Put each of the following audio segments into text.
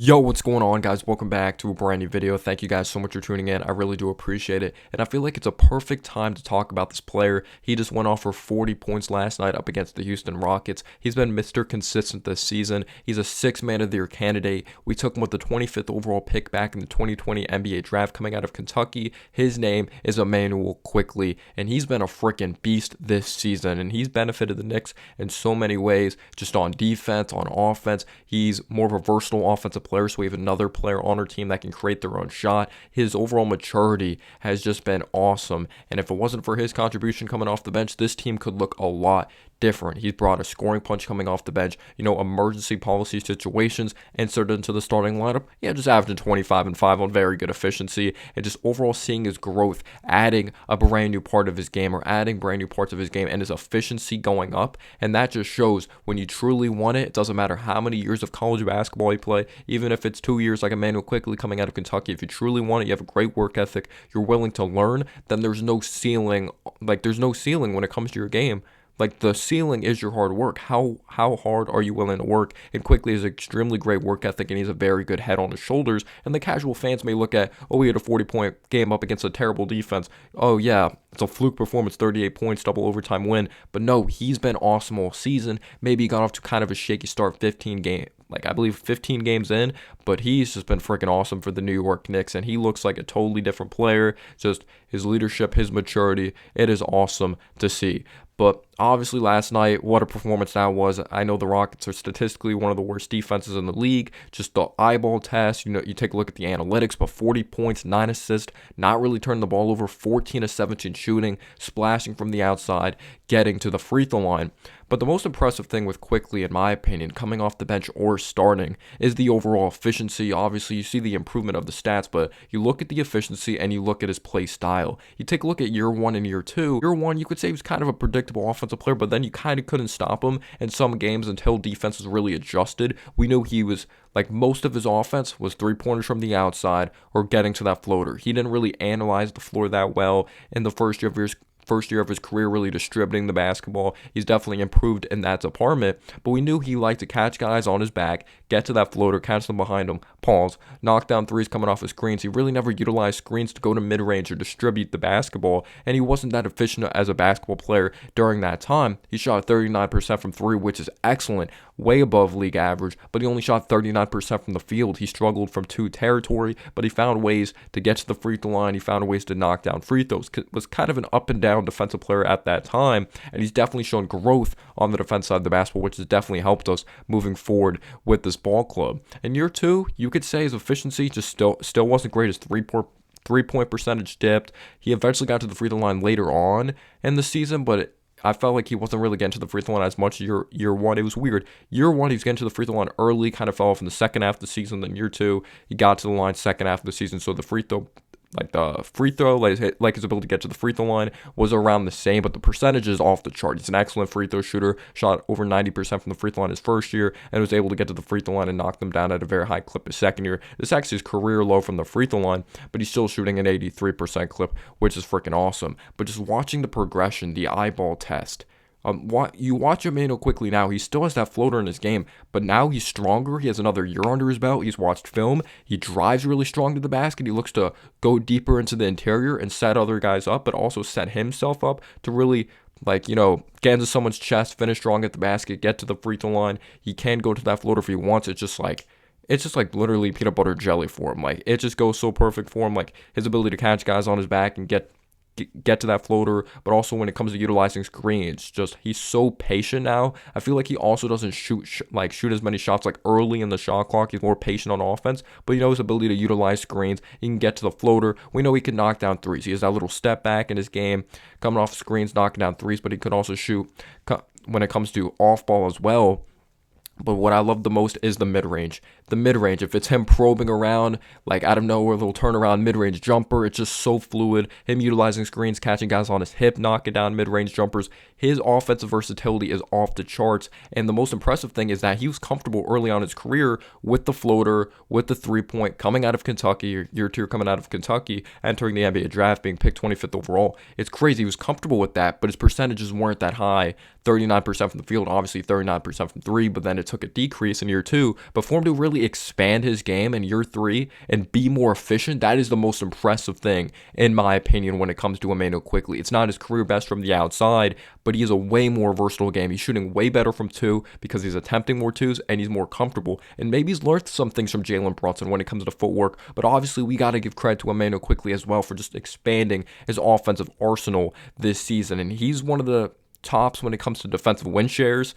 Yo, what's going on, guys? Welcome back to a brand new video. Thank you guys so much for tuning in. I really do appreciate it. And I feel like it's a perfect time to talk about this player. He just went off for 40 points last night up against the Houston Rockets. He's been Mr. Consistent this season. He's a 6-man of the year candidate. We took him with the 25th overall pick back in the 2020 NBA draft coming out of Kentucky. His name is Emmanuel Quickley, and he's been a freaking beast this season. And he's benefited the Knicks in so many ways, just on defense, on offense. He's more of a versatile offensive player, so we have another player on our team that can create their own shot. His overall maturity has just been awesome, and if it wasn't for his contribution coming off the bench, this team could look a lot different. He's brought a scoring punch coming off the bench, emergency policy situations, inserted into the starting lineup. Yeah, just averaging 25 and 5 on very good efficiency, and just overall seeing his growth, adding a brand new part of his game, or adding brand new parts of his game, and his efficiency going up. And that just shows when you truly want it, it doesn't matter how many years of college basketball you play, even if it's 2 years like Emmanuel Quickley coming out of Kentucky. If you truly want it, you have a great work ethic, you're willing to learn, then there's no ceiling. There's no ceiling when it comes to your game. The ceiling is your hard work. How hard are you willing to work? And Quickley has extremely great work ethic, and he's a very good head on his shoulders. And the casual fans may look at, oh, he had a 40-point game up against a terrible defense. Oh, yeah, it's a fluke performance, 38 points, double overtime win. But no, he's been awesome all season. Maybe he got off to kind of a shaky start, 15 games in, but he's just been freaking awesome for the New York Knicks, and he looks like a totally different player. Just his leadership, his maturity, it is awesome to see. But obviously last night, what a performance that was. I know the Rockets are statistically one of the worst defenses in the league. Just the eyeball test, you take a look at the analytics, but 40 points, 9 assists, not really turning the ball over, 14 of 17 shooting, splashing from the outside, getting to the free throw line. But the most impressive thing with Quickley, in my opinion, coming off the bench or starting, is the overall efficiency. Obviously, you see the improvement of the stats, but you look at the efficiency and you look at his play style. You take a look at year one and year two. Year one, you could say he was kind of a predictable offensive player, but then you kind of couldn't stop him in some games until defenses really adjusted. We knew he was, most of his offense was three-pointers from the outside or getting to that floater. He didn't really analyze the floor that well in the first year of his career, really distributing the basketball. He's definitely improved in that department, but we knew he liked to catch guys on his back, get to that floater, catch them behind him, pause, knock down threes coming off his screens. He really never utilized screens to go to mid-range or distribute the basketball, and he wasn't that efficient as a basketball player during that time. He shot 39% from three, which is excellent, way above league average, but he only shot 39% from the field. He struggled from two territory, but he found ways to get to the free throw line. He found ways to knock down free throws. Was kind of an up and down defensive player at that time, and he's definitely shown growth on the defense side of the basketball, which has definitely helped us moving forward with this ball club. In year two, you could say his efficiency just still wasn't great. His three-point percentage dipped. He eventually got to the free throw line later on in the season, but I felt like he wasn't really getting to the free throw line as much year one. It was weird. Year one, he was getting to the free throw line early, kind of fell off in the second half of the season. Then year two, he got to the line second half of the season. So the free throw, his ability to get to the free throw line was around the same, but the percentage is off the chart. He's an excellent free throw shooter, shot over 90% from the free throw line his first year, and was able to get to the free throw line and knock them down at a very high clip his second year. This actually is career low from the free throw line, but he's still shooting an 83% clip, which is freaking awesome. But just watching the progression, the eyeball test, you watch Emmanuel Quickley now, he still has that floater in his game, but now he's stronger. He has another year under his belt. He's watched film. He drives really strong to the basket. He looks to go deeper into the interior and set other guys up, but also set himself up to really, get into someone's chest, finish strong at the basket, get to the free throw line. He can go to that floater if he wants. It's just literally peanut butter jelly for him. It just goes so perfect for him. His ability to catch guys on his back and get to that floater, but also when it comes to utilizing screens, just he's so patient now. I feel like he also doesn't shoot as many shots early in the shot clock. He's more patient on offense, but his ability to utilize screens. He can get to the floater. We know he can knock down threes. He has that little step back in his game, coming off screens, knocking down threes, but he could also shoot when it comes to off ball as well. But what I love the most is the mid-range. The mid-range, if it's him probing around, out of nowhere, a little turnaround mid-range jumper, it's just so fluid. Him utilizing screens, catching guys on his hip, knocking down mid-range jumpers. His offensive versatility is off the charts. And the most impressive thing is that he was comfortable early on in his career with the floater, with the three-point, coming out of Kentucky, year two coming out of Kentucky, entering the NBA draft, being picked 25th overall. It's crazy. He was comfortable with that, but his percentages weren't that high. 39% from the field, obviously 39% from three, but then it took a decrease in year two, but for him to really really expand his game in year 3 and be more efficient, that is the most impressive thing, in my opinion, when it comes to Emmanuel Quickley. It's not his career best from the outside, but he has a way more versatile game. He's shooting way better from 2 because he's attempting more 2s and he's more comfortable. And maybe he's learned some things from Jalen Brunson when it comes to footwork, but obviously we got to give credit to Emmanuel Quickley as well for just expanding his offensive arsenal this season. And he's one of the tops when it comes to defensive win shares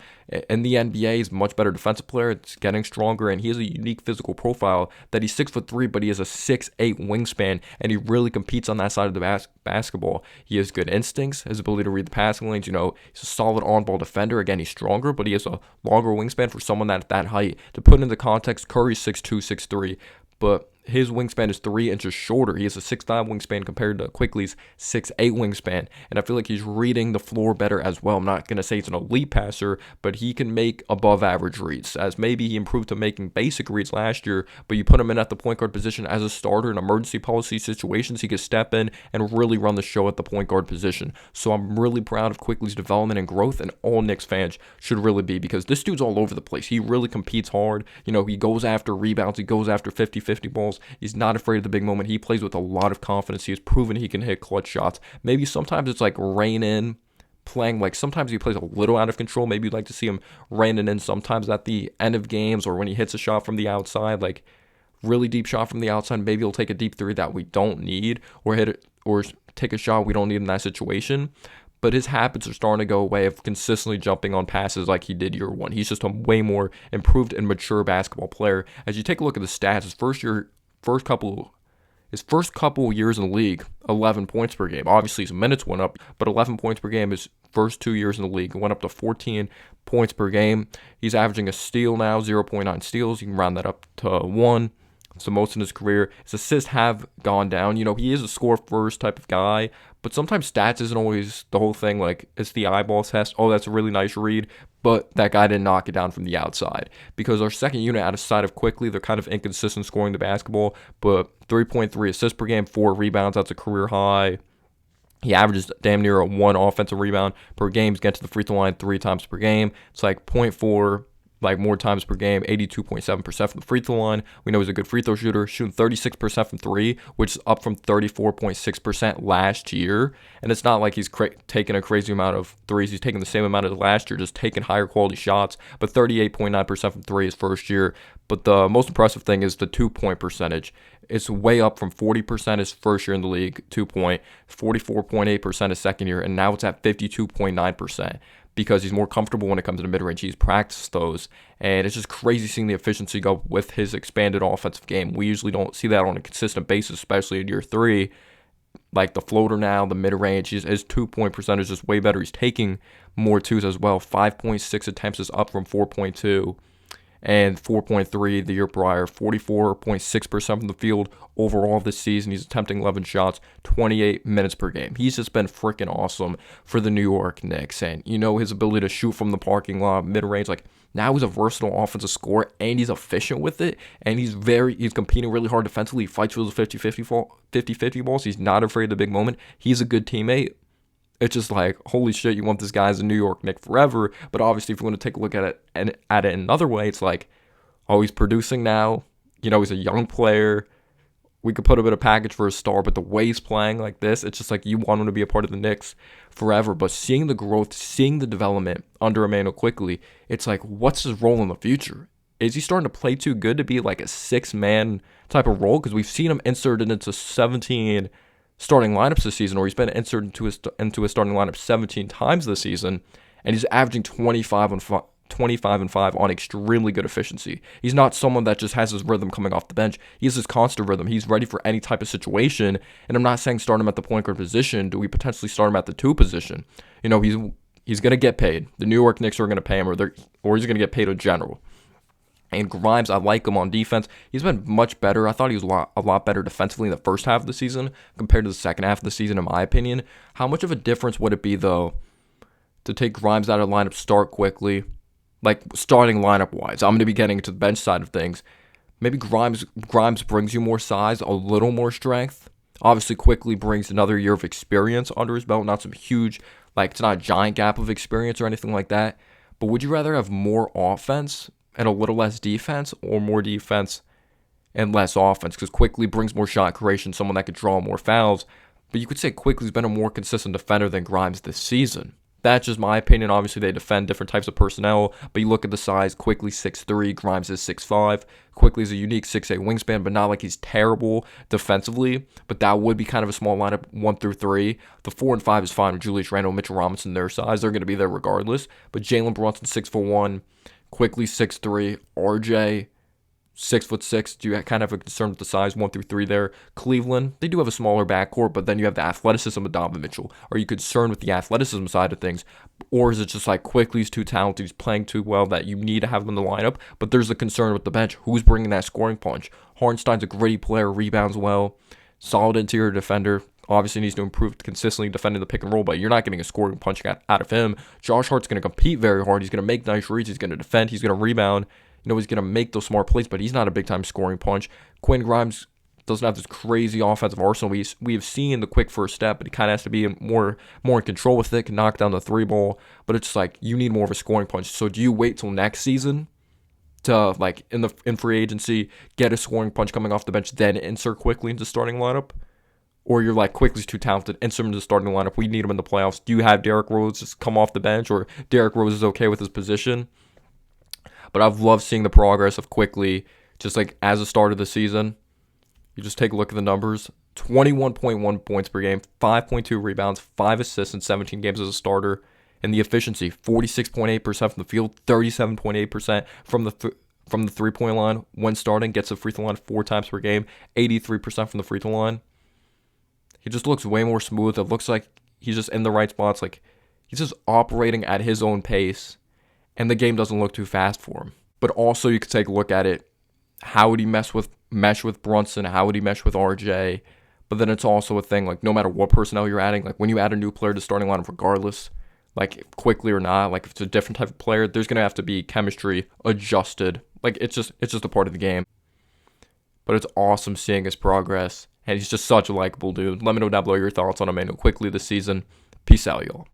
in the NBA. He's a much better defensive player. It's getting stronger, and he has a unique physical profile that he's 6'3", but he has a 6'8" wingspan, and he really competes on that side of the basketball. He has good instincts, his ability to read the passing lanes. He's a solid on-ball defender. Again, he's stronger, but he has a longer wingspan for someone at that height. To put into context, Curry's 6'2", 6'3", but his wingspan is 3 inches shorter. He has a 6'9" wingspan compared to Quickley's 6'8" wingspan. And I feel like he's reading the floor better as well. I'm not going to say he's an elite passer, but he can make above average reads, as maybe he improved to making basic reads last year, but you put him in at the point guard position as a starter in emergency policy situations, he could step in and really run the show at the point guard position. So I'm really proud of Quickley's development and growth, and all Knicks fans should really be, because this dude's all over the place. He really competes hard. He goes after rebounds. He goes after 50-50 balls. He's not afraid of the big moment. He plays with a lot of confidence. He has proven he can hit clutch shots. Maybe sometimes it's like rein in playing, like sometimes he plays a little out of control. Maybe you'd like to see him reining in sometimes at the end of games, or when he hits a shot from the outside, like really deep shot from the outside. Maybe he'll take a deep 3 that we don't need, or hit it, or take a shot we don't need in that situation. But his habits are starting to go away of consistently jumping on passes like he did year 1. He's just a way more improved and mature basketball player. As you take a look at the stats, his first couple years in the league, 11 points per game. Obviously, his minutes went up, but 11 points per game his first 2 years in the league. It went up to 14 points per game. He's averaging a steal now, 0.9 steals. You can round that up to 1. It's the most in his career. His assists have gone down. He is a score-first type of guy, but sometimes stats isn't always the whole thing. Like, it's the eyeball test. Oh, that's a really nice read, but that guy didn't knock it down from the outside. Because our second unit out of sight of Quickley, they're kind of inconsistent scoring the basketball, but 3.3 assists per game, 4 rebounds. That's a career high. He averages damn near a 1 offensive rebound per game. He's getting to the free throw line 3 times per game. It's like 0.4 more times per game, 82.7% from the free throw line. We know he's a good free throw shooter, shooting 36% from 3, which is up from 34.6% last year. And it's not like he's taking a crazy amount of threes. He's taking the same amount as last year, just taking higher quality shots, but 38.9% from 3 his first year. But the most impressive thing is the 2-point percentage. It's way up from 40% his first year in the league, 2-point, 44.8% his second year, and now it's at 52.9%. Because he's more comfortable when it comes to the mid-range. He's practiced those, and it's just crazy seeing the efficiency go with his expanded offensive game. We usually don't see that on a consistent basis, especially in year 3. Like the floater now, the mid-range, his 2-point percentage is way better. He's taking more 2s as well. 5.6 attempts is up from 4.2. And 4.3 the year prior, 44.6% from the field overall this season. He's attempting 11 shots, 28 minutes per game. He's just been freaking awesome for the New York Knicks. And his ability to shoot from the parking lot, mid-range, like now he's a versatile offensive scorer, and he's efficient with it. And he's competing really hard defensively. He fights for those 50-50 balls. He's not afraid of the big moment. He's a good teammate. It's just like, holy shit, you want this guy as a New York Knick forever. But obviously, if you want to take a look at it another way, it's like, oh, he's producing now. He's a young player. We could put a bit of package for a star, but the way he's playing like this, it's just like you want him to be a part of the Knicks forever. But seeing the growth, seeing the development under Emmanuel Quickley, it's like, what's his role in the future? Is he starting to play too good to be like a 6-man type of role? Because we've seen him inserted into 17 starting lineups this season, or he's been inserted into a starting lineup 17 times this season, and he's averaging 25 and 5 on extremely good efficiency. He's not someone that just has his rhythm coming off the bench. He has his constant rhythm. He's ready for any type of situation, and I'm not saying start him at the point guard position. Do we potentially start him at the 2 position? He's going to get paid. The New York Knicks are going to pay him, or he's going to get paid in general. And Grimes, I like him on defense. He's been much better. I thought he was a lot better defensively in the first half of the season compared to the second half of the season, in my opinion. How much of a difference would it be, though, to take Grimes out of the lineup, start Quickley, like starting lineup-wise? I'm going to be getting to the bench side of things. Maybe Grimes brings you more size, a little more strength. Obviously, Quickley brings another year of experience under his belt. Not some huge, it's not a giant gap of experience or anything like that. But would you rather have more offense and a little less defense, or more defense and less offense, because Quickley brings more shot creation, someone that could draw more fouls. But you could say Quickley's been a more consistent defender than Grimes this season. That's just my opinion. Obviously, they defend different types of personnel, but you look at the size. Quickley 6'3", Grimes is 6'5". Quickley's a unique 6'8" wingspan, but not like he's terrible defensively. But that would be kind of a small lineup, 1 through 3. The 4 and 5 is fine with Julius Randle, Mitchell Robinson, their size. They're going to be there regardless. But Jalen Brunson, 6'1", Quickley 6'3", RJ 6'6". Do you kind of have a concern with the size 1 through 3 there? Cleveland, they do have a smaller backcourt, but then you have the athleticism of Donovan Mitchell. Are you concerned with the athleticism side of things, or is it just like Quickly's too talented, he's playing too well that you need to have him in the lineup? But there's a concern with the bench. Who's bringing that scoring punch? Hartenstein's a gritty player, rebounds well, solid interior defender. Obviously needs to improve consistently defending the pick and roll, but you're not getting a scoring punch out of him. Josh Hart's going to compete very hard. He's going to make nice reads. He's going to defend. He's going to rebound. He's going to make those smart plays, but he's not a big-time scoring punch. Quinn Grimes doesn't have this crazy offensive arsenal. We have seen the quick first step, but he kind of has to be more in control with it, can knock down the 3 ball. But it's like you need more of a scoring punch. So do you wait till next season to, like, in free agency, get a scoring punch coming off the bench, then insert Quickley into starting lineup? Or you're like, Quickley's too talented, insert him into the starting lineup. We need him in the playoffs. Do you have Derrick Rose just come off the bench, or Derrick Rose is okay with his position? But I've loved seeing the progress of Quickley just like as a start of the season. You just take a look at the numbers. 21.1 points per game, 5.2 rebounds, 5 assists in 17 games as a starter. And the efficiency, 46.8% from the field, 37.8% from the three-point line when starting. Gets the free throw line 4 times per game, 83% from the free throw line. He just looks way more smooth. It looks like he's just in the right spots. Like he's just operating at his own pace. And the game doesn't look too fast for him. But also you could take a look at it. How would he mesh with Brunson? How would he mesh with RJ? But then it's also a thing, like no matter what personnel you're adding, like when you add a new player to starting lineup regardless, like Quickley or not, like if it's a different type of player, there's going to have to be chemistry adjusted. Like it's just a part of the game. But it's awesome seeing his progress. And he's just such a likable dude. Let me know down below your thoughts on Emmanuel Quickley this season. Peace out, y'all.